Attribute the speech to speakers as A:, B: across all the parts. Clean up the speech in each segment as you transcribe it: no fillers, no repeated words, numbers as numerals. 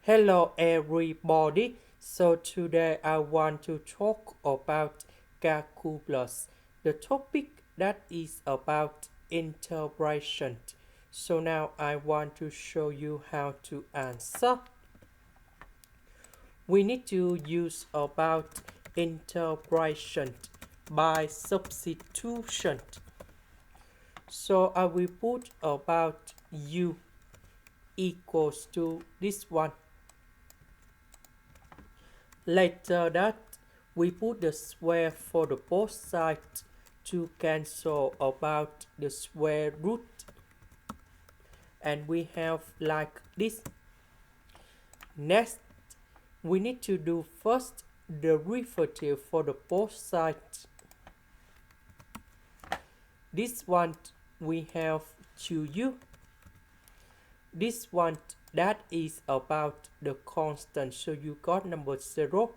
A: Hello everybody. So today I want to talk about calculus. The topic that is about integration. So now I want to show you how to answer. We need to use about integration by substitution. So I will put about u equals to this one. Later that we put the square for the both sides to cancel about the square root, and we have like this. Next, we need to do first the derivative for the both sides. This one we have 2u. This one that is about the constant, so you got number 0.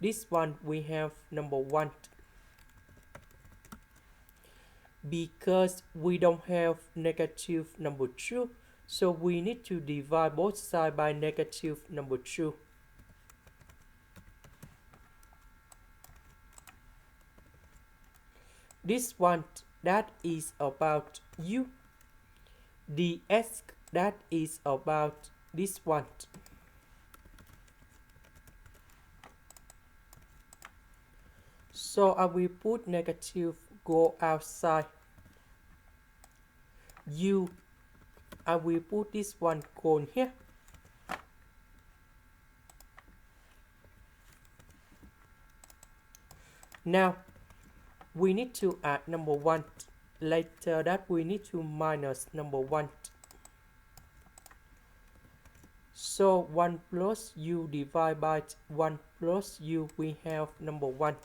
A: This one we have number 1. Because we don't have negative number 2, so we need to divide both sides by negative number 2. This one that is about u. Ds that is about this one. So I will put negative go outside. U, I will put this one cone here. Now we need to add number 1. Later that we need to minus number 1. So 1 plus u divided by 1 plus u, we have number 1.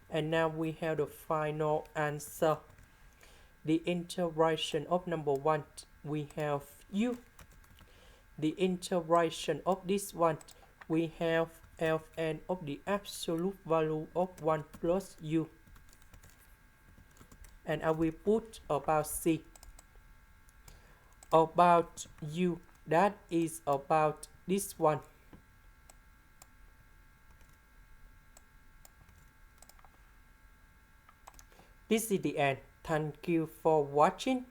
A: And now we have the final answer. The integration of number 1, we have u. The integration of this one, we have Ln of the absolute value of 1 plus u. And I will put about c. About u, that is about this one. This is the end. Thank you for watching.